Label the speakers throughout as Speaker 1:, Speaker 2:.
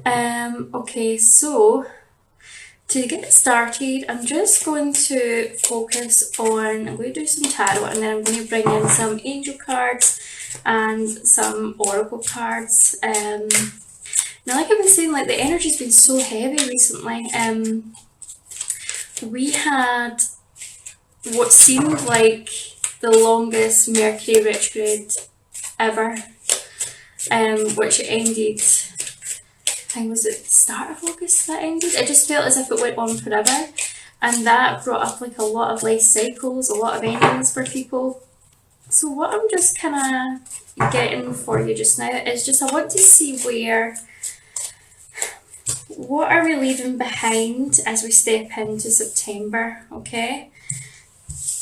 Speaker 1: Okay, so to get started, I'm just going to focus on, I'm going to do some tarot and then I'm going to bring in some angel cards and some oracle cards. Now, like I've been saying, like the energy's been so heavy recently. We had what seemed like the longest Mercury retrograde ever, which ended, I think was it the start of August that ended? It just felt as if it went on forever, and that brought up like a lot of life cycles, a lot of endings for people. So what I'm just kind of getting for you just now is just I want to see what are we leaving behind as we step into September, okay?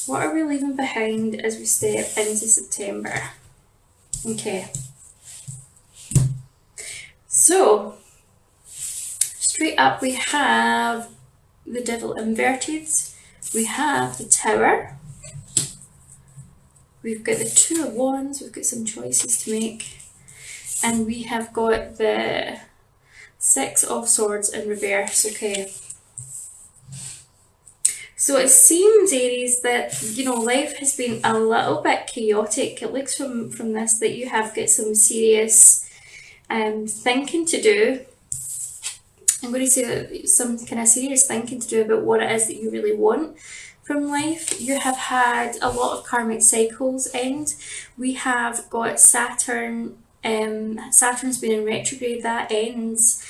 Speaker 1: What are we leaving behind as we step into September? Okay. So, straight up we have the Devil inverted, we have the Tower, we've got the Two of Wands, we've got some choices to make, and we have got the Six of Swords in reverse, okay. So it seems, Aries, that, life has been a little bit chaotic. It looks from this that you have got some serious thinking to do. I'm going to say some kind of serious thinking to do about what it is that you really want from life. You have had a lot of karmic cycles end. We have got Saturn. Saturn's been in retrograde. That ends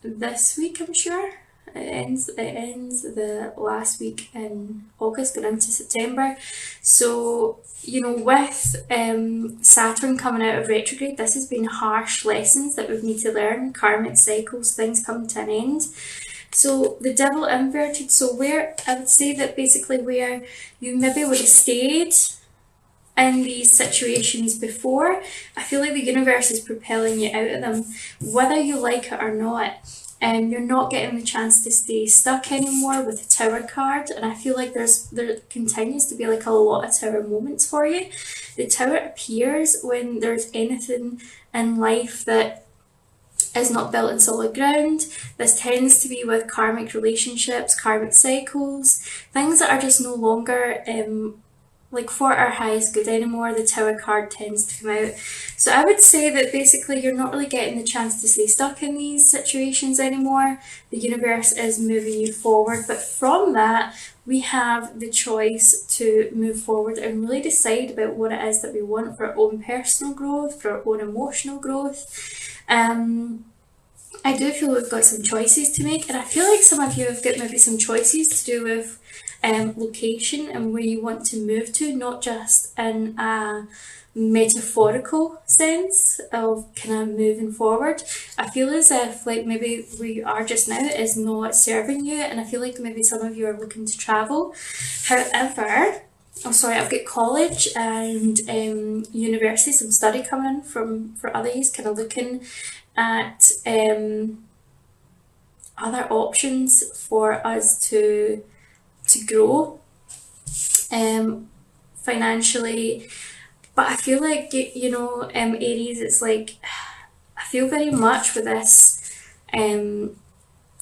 Speaker 1: this week, I'm sure. It ends the last week in August, going into September. So, with Saturn coming out of retrograde, this has been harsh lessons that we need to learn, karmic cycles, things come to an end. So the Devil inverted, so where I would say that basically where you maybe would have stayed in these situations before, I feel like the universe is propelling you out of them, whether you like it or not. And you're not getting the chance to stay stuck anymore with the Tower card, and I feel like there continues to be like a lot of Tower moments for you. The Tower appears when there's anything in life that is not built in solid ground. This tends to be with karmic relationships, karmic cycles, things that are just no longer like for our highest good anymore. The Tower card tends to come out. So I would say that basically you're not really getting the chance to stay stuck in these situations anymore. The universe is moving you forward, but from that we have the choice to move forward and really decide about what it is that we want for our own personal growth, for our own emotional growth. I do feel we've got some choices to make, and I feel like some of you have got maybe some choices to do with location and where you want to move to, not just in a metaphorical sense of kind of moving forward. I feel as if like maybe where you are just now is not serving you, and I feel like maybe some of you are looking to travel. However, I've got college and university, some study coming in for others, kind of looking at other options for us to grow financially. But I feel like, Aries, it's like, I feel very much with this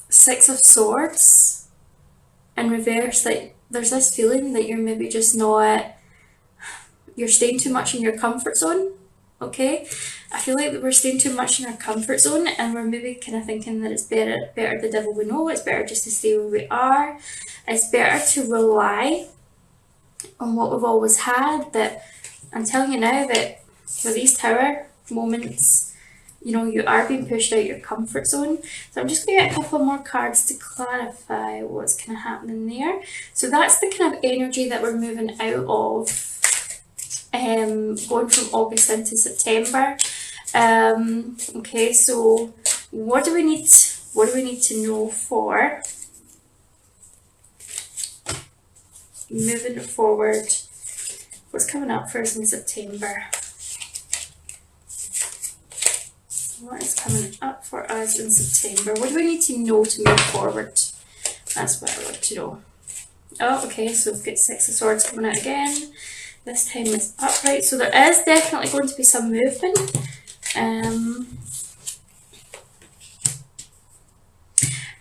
Speaker 1: Six of Swords in reverse, that there's this feeling that you're maybe just not, you're staying too much in your comfort zone, okay? I feel like we're staying too much in our comfort zone, and we're maybe kind of thinking that it's better the devil we know, it's better just to stay where we are, it's better to rely on what we've always had. But I'm telling you now that for these Tower moments, you are being pushed out your comfort zone. So I'm just going to get a couple more cards to clarify what's kind of happening there. So that's the kind of energy that we're moving out of, going from August into September. Okay, so what do we need to know for moving forward? What's coming up for us in September? What is coming up for us in September? What do we need to know to move forward? That's what I want to know. Oh, okay, so we've got Six of Swords coming out again. This time it's upright, so there is definitely going to be some movement.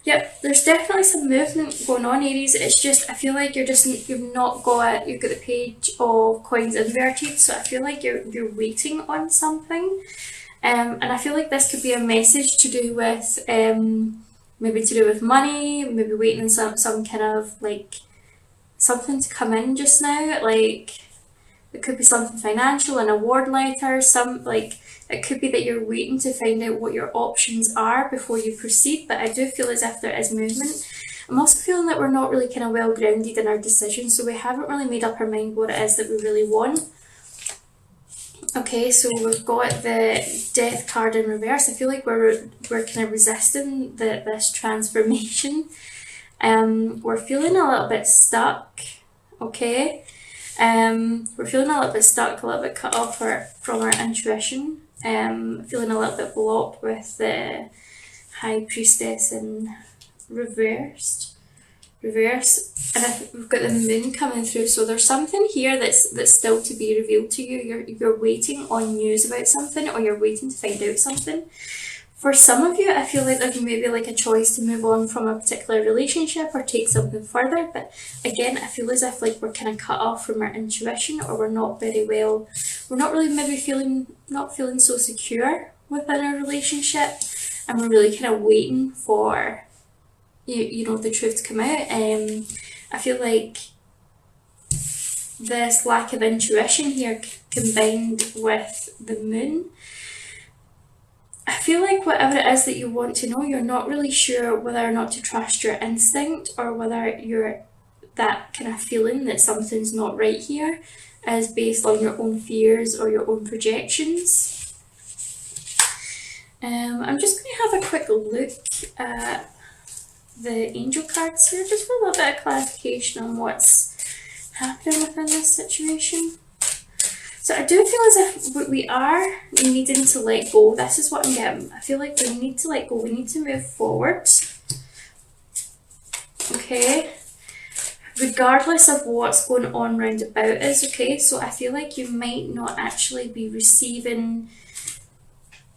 Speaker 1: Yep, there's definitely some movement going on, Aries. It's just I feel like you've got the page of coins inverted, so I feel like you're waiting on something. And I feel like this could be a message to do with maybe to do with money, maybe waiting on some kind of like something to come in just now. Like it could be something financial, an award letter, some like it could be that you're waiting to find out what your options are before you proceed. But I do feel as if there is movement. I'm also feeling that we're not really kind of well grounded in our decisions, so we haven't really made up our mind what it is that we really want. Okay, so we've got the Death card in reverse. I feel like we're kind of resisting this transformation. We're feeling a little bit stuck. Okay, we're feeling a little bit stuck, a little bit cut off from our intuition. Feeling a little bit blocked with the High Priestess in reverse, and we've got the moon coming through, so there's something here that's still to be revealed to you. You're waiting on news about something, or you're waiting to find out something. For some of you, I feel like there's maybe like a choice to move on from a particular relationship or take something further, but again, I feel as if like we're kind of cut off from our intuition, or we're not really maybe not feeling so secure within a relationship, and we're really kind of waiting for you know the truth to come out. I feel like this lack of intuition here combined with the moon, I feel like whatever it is that you want to know, you're not really sure whether or not to trust your instinct, or whether that kind of feeling that something's not right here is based on your own fears or your own projections. I'm just going to have a quick look at the angel cards here, just for a little bit of clarification on what's happening within this situation. So I do feel as if we are needing to let go. This is what I'm getting. I feel like we need to let go. We need to move forward. Okay. Regardless of what's going on round about us. Okay. So I feel like you might not actually be receiving,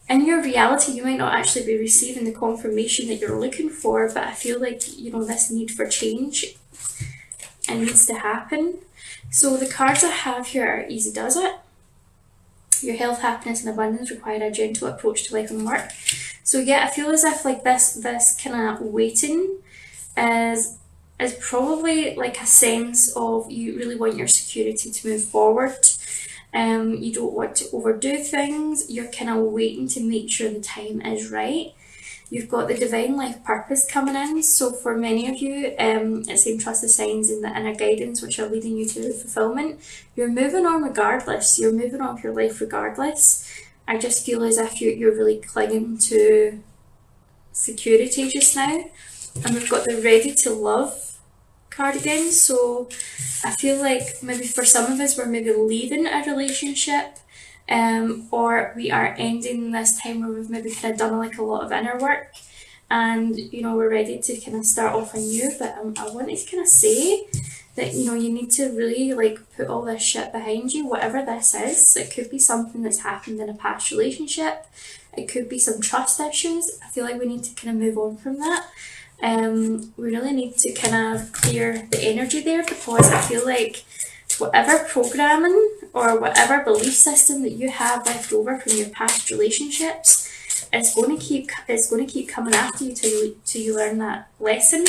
Speaker 1: in your reality, you might not actually be receiving the confirmation that you're looking for, but I feel like, you know, this need for change, it needs to happen. So the cards I have here are easy does it. Your health, happiness and abundance require a gentle approach to life and work. So yeah, I feel as if like this kind of waiting is probably like a sense of you really want your security to move forward. You don't want to overdo things. You're kind of waiting to make sure the time is right. You've got the divine life purpose coming in. So for many of you, it's saying trust the signs and the inner guidance which are leading you to fulfillment. You're moving on regardless. You're moving on with your life regardless. I just feel as if you're really clinging to security just now. And we've got the ready to love card again. So I feel like maybe for some of us, we're maybe leaving a relationship, or we are ending this time where we've maybe kind of done like a lot of inner work, and you know we're ready to kind of start off anew. But I wanted to kind of say that you know you need to really like put all this shit behind you, whatever this is. It could be something that's happened in a past relationship. It could be some trust issues. I feel like we need to kind of move on from that. We really need to kind of clear the energy there, because I feel like whatever programming or whatever belief system that you have left over from your past relationships, it's going to keep coming after you till you learn that lesson.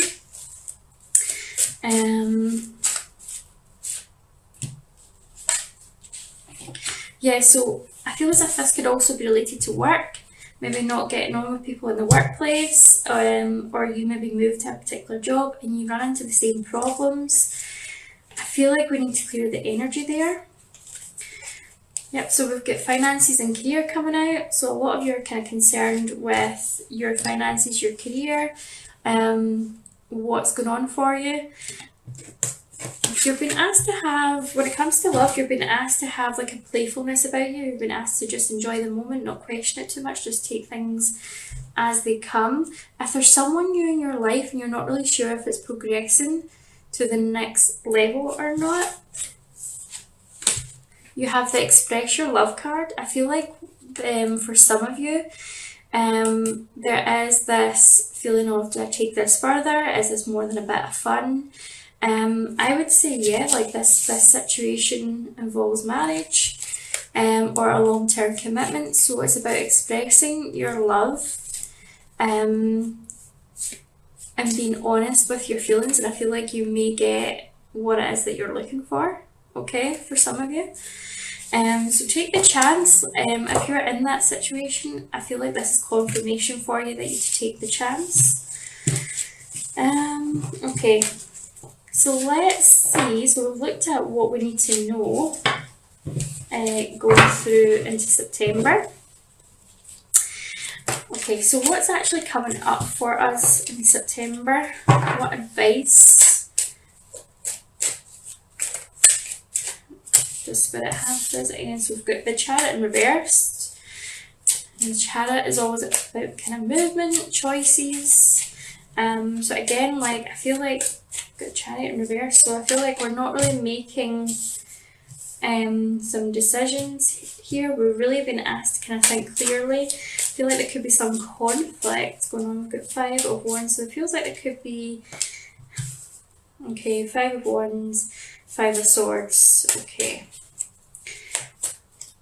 Speaker 1: Yeah, so I feel as if this could also be related to work. Maybe not getting on with people in the workplace, or you maybe move to a particular job and you run into the same problems. I feel like we need to clear the energy there. Yep, so we've got finances and career coming out. So a lot of you are kind of concerned with your finances, your career, what's going on for you. You've been asked to have, when it comes to love, you've been asked to have like a playfulness about you. You've been asked to just enjoy the moment, not question it too much, just take things as they come. If there's someone new in your life and you're not really sure if it's progressing to the next level or not, you have the express your love card. I feel like for some of you, There is this feeling of, do I take this further? Is this more than a bit of fun? I would say yeah, like this situation involves marriage, or a long-term commitment. So it's about expressing your love, um, and being honest with your feelings. And I feel like you may get what it is that you're looking for. Okay, for some of you. So take the chance. If you're in that situation, I feel like this is confirmation for you that you should take the chance. Okay, so let's see. So we've looked at what we need to know going through into September. Okay, so what's actually coming up for us in September? What advice does Spirit have for us? Again, so we've got the Chariot in reversed. And the Chariot is always about kind of movement, choices. So again, like I feel like I've got Chariot in reverse, so I feel like we're not really making some decisions here. We're really being asked to kind of think clearly. I feel like there could be some conflict going on. We've got Five of Wands, so it feels like there could be, okay, Five of Wands, Five of Swords, okay.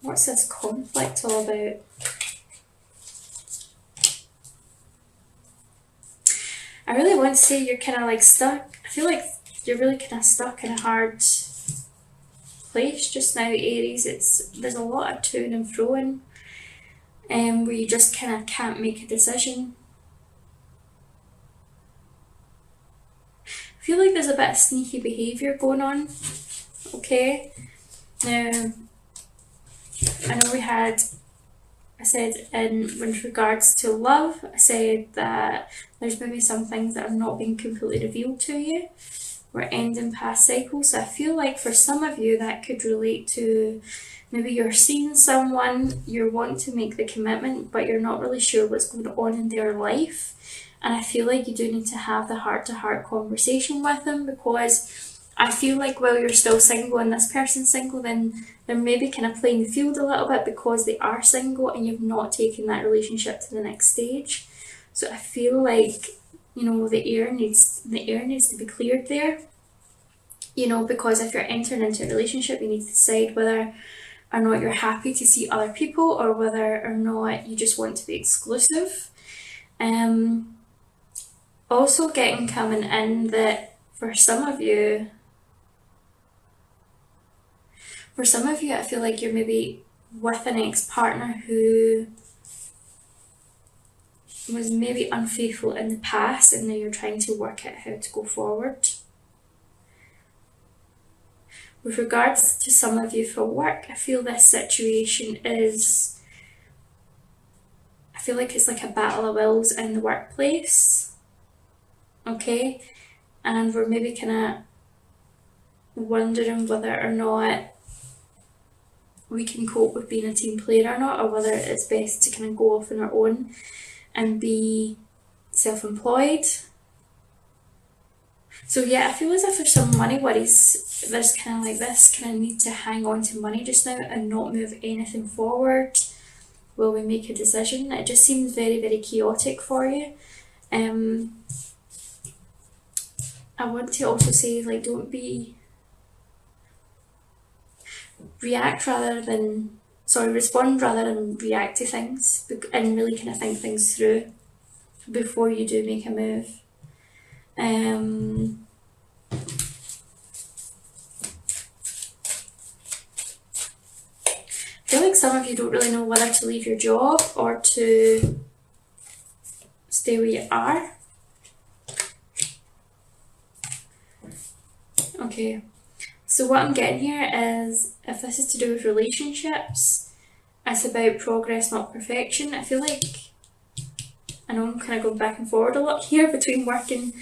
Speaker 1: What's this conflict all about? I really want to say you're kind of like stuck. I feel like you're really kind of stuck in a hard place just now, Aries. There's a lot of to and froing, where you just kind of can't make a decision. I feel like there's a bit of sneaky behaviour going on. Okay, now I know I said with regards to love, I said that there's maybe some things that have not been completely revealed to you. We're ending past cycles. So I feel like for some of you that could relate to maybe you're seeing someone, you're wanting to make the commitment, but you're not really sure what's going on in their life. And I feel like you do need to have the heart-to-heart conversation with them, because I feel like while you're still single and this person's single, then they're maybe kind of playing the field a little bit because they are single and you've not taken that relationship to the next stage. So I feel like, you know, the air needs to be cleared there. You know, because if you're entering into a relationship, you need to decide whether or not you're happy to see other people or whether or not you just want to be exclusive. Also getting coming in that for some of you, I feel like you're maybe with an ex-partner who was maybe unfaithful in the past, and now you're trying to work out how to go forward. With regards to some of you for work, I feel this situation is, I feel like it's like a battle of wills in the workplace. Okay, and we're maybe kind of wondering whether or not we can cope with being a team player or not, or whether it's best to kind of go off on our own and be self-employed. So yeah, I feel as if there's some money worries. There's kind of like this kind of need to hang on to money just now and not move anything forward while we make a decision. It just seems very, very chaotic for you. I want to also say, like, don't be respond rather than react to things, and really kind of think things through before you do make a move. I feel like some of you don't really know whether to leave your job or to stay where you are. Okay, so what I'm getting here is, if this is to do with relationships, it's about progress, not perfection. I feel like, I know I'm kind of going back and forward a lot here between work and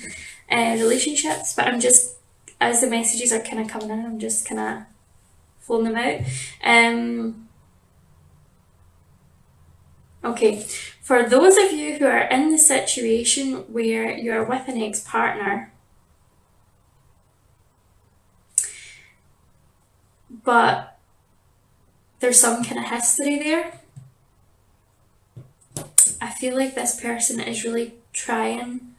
Speaker 1: relationships, but I'm just, as the messages are kind of coming in, I'm just kind of flowing them out. Okay, for those of you who are in the situation where you're with an ex-partner, but there's some kind of history there, I feel like this person is really trying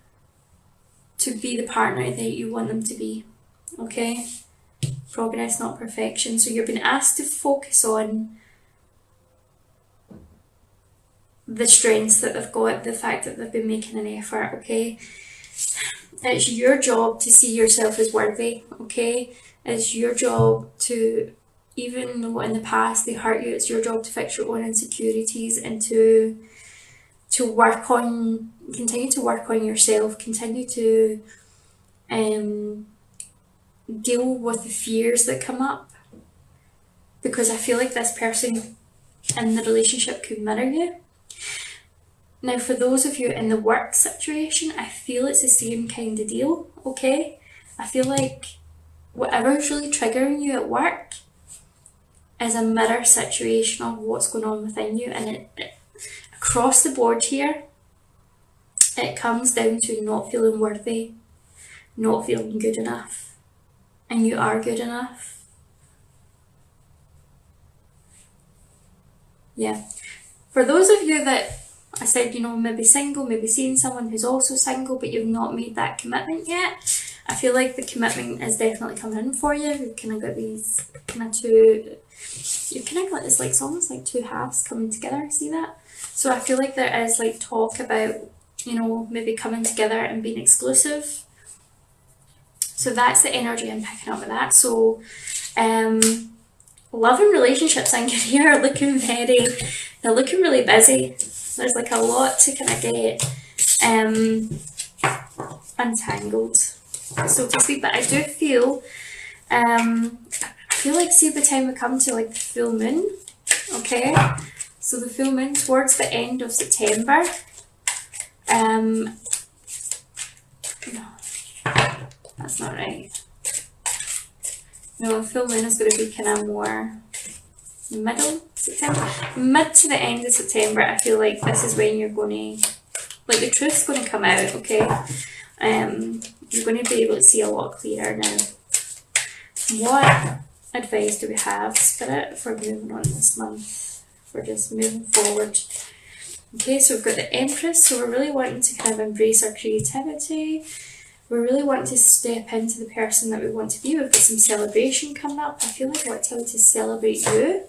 Speaker 1: to be the partner that you want them to be, okay? Progress, not perfection. So you're being asked to focus on the strengths that they've got, the fact that they've been making an effort, okay? It's your job to see yourself as worthy, okay? It's your job to, even though in the past they hurt you, it's your job to fix your own insecurities and to work on, continue to work on yourself, continue to deal with the fears that come up. Because I feel like this person in the relationship could mirror you. Now, for those of you in the work situation, I feel it's the same kind of deal, okay? I feel like whatever's really triggering you at work is a mirror situation of what's going on within you, and it across the board here, it comes down to not feeling worthy, not feeling good enough, and you are good enough. Yeah. For those of you that I said, maybe single, maybe seeing someone who's also single, but you've not made that commitment yet, I feel like the commitment is definitely coming in for you. You've kind of got these kind of two, you've kind of got this, like, it's almost like two halves coming together, see that? So I feel like there is like talk about, maybe coming together and being exclusive. So that's the energy I'm picking up with that. So, love and relationships in career are looking they're looking really busy. There's like a lot to kind of get untangled, so to speak. But I do feel, like, see, by the time we come to like the full moon, okay? So the full moon towards the end of September, no, that's not right. No, full moon is going to be kind of more middle September, mid to the end of September. I feel like this is when you're going to, like, the truth's going to come out, okay? You're going to be able to see a lot clearer now. What advice do we have, Spirit, for moving on this month, for just moving forward? Okay, so we've got the Empress, so we're really wanting to kind of embrace our creativity. We're really wanting to step into the person that we want to be. We've got some celebration coming up. I feel like I want to tell you to celebrate you,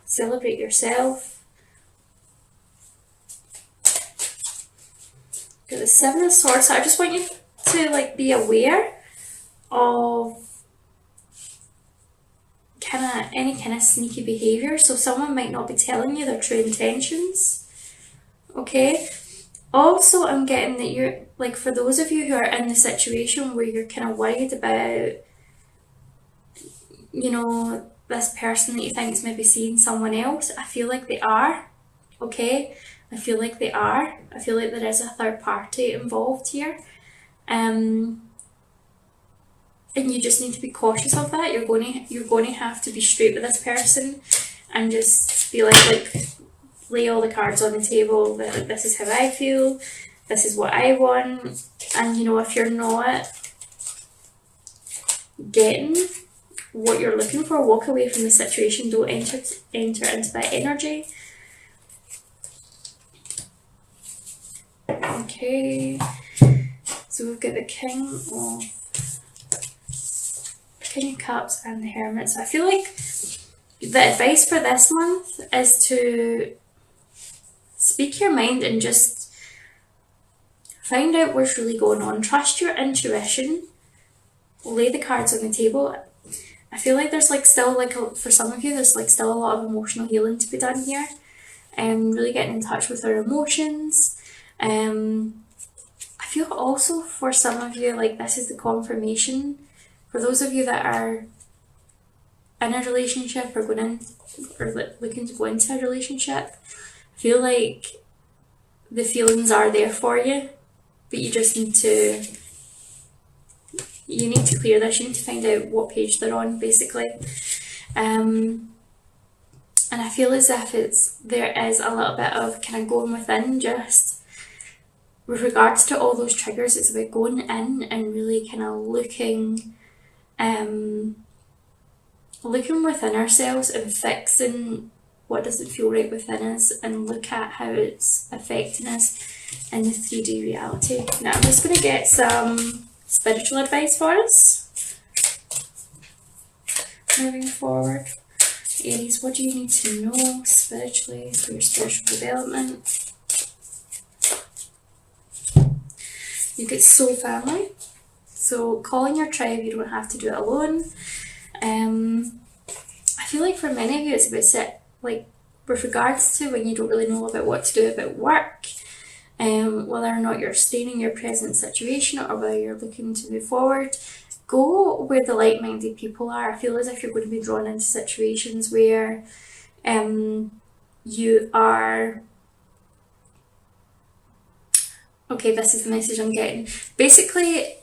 Speaker 1: celebrate yourself. Got the Seven of Swords, so I just want you to, like, be aware of any kind of sneaky behaviour. So someone might not be telling you their true intentions, okay? Also, I'm getting that you're, like, for those of you who are in the situation where you're kind of worried about, this person that you think is maybe seeing someone else, I feel like they are, okay? I feel like they are. I feel like there is a third party involved here. And you just need to be cautious of that. You're going to have to be straight with this person and just be like lay all the cards on the table, that, like, this is how I feel, this is what I want. And if you're not getting what you're looking for, walk away from the situation. Don't enter into that energy. Okay, so we've got the King of Cups and the Hermit. So I feel like the advice for this month is to speak your mind and just find out what's really going on. Trust your intuition. Lay the cards on the table. I feel like there's for some of you, there's still a lot of emotional healing to be done here, and really getting in touch with our emotions. I feel also for some of you, like, this is the confirmation. For those of you that are in a relationship or looking to go into a relationship, I feel like the feelings are there for you, but you just need to clear this. You need to find out what page they're on, basically. And I feel as if there is a little bit of kind of going within, just with regards to all those triggers. It's about going in and really kind of looking within ourselves and fixing what doesn't feel right within us and look at how it's affecting us in the 3D reality. Now I'm just going to get some spiritual advice for us moving forward. Aries, what do you need to know spiritually for your spiritual development? You get soul family. So calling your tribe, you don't have to do it alone. I feel like for many of you it's a bit like with regards to when you don't really know about what to do about work, whether or not you're staying in your present situation or whether you're looking to move forward, go where the like-minded people are. I feel as if you're going to be drawn into situations where you are... Okay, this is the message I'm getting. Basically,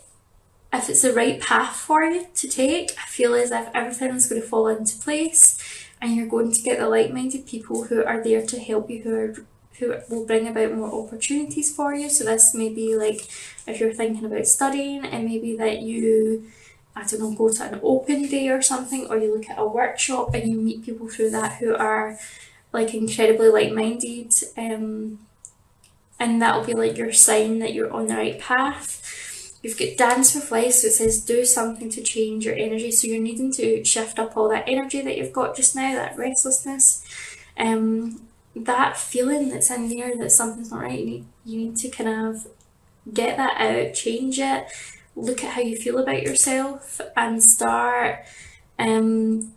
Speaker 1: if it's the right path for you to take, I feel as if everything's going to fall into place and you're going to get the like-minded people who are there to help you, who will bring about more opportunities for you. So this may be like if you're thinking about studying, and maybe that you, I don't know, go to an open day or something, or you look at a workshop and you meet people through that who are like incredibly like-minded, and that'll be like your sign that you're on the right path. You've got Dance with Life, so it says do something to change your energy. So you're needing to shift up all that energy that you've got just now, that restlessness, that feeling that's in there that something's not right. You need to kind of get that out, change it, look at how you feel about yourself, and start putting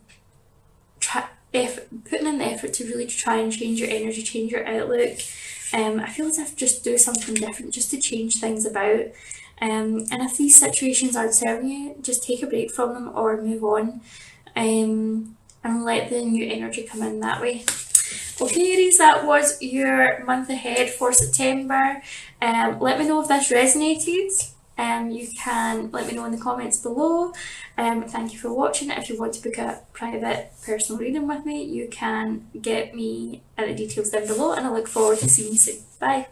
Speaker 1: in the effort to really try and change your energy, change your outlook. I feel as if just do something different, just to change things about. And if these situations aren't serving you, just take a break from them or move on, and let the new energy come in that way. Okay, Aries, that was your month ahead for September. Let me know if this resonated. You can let me know in the comments below. Thank you for watching. If you want to book a private personal reading with me, you can get me at the details down below, and I look forward to seeing you soon. Bye.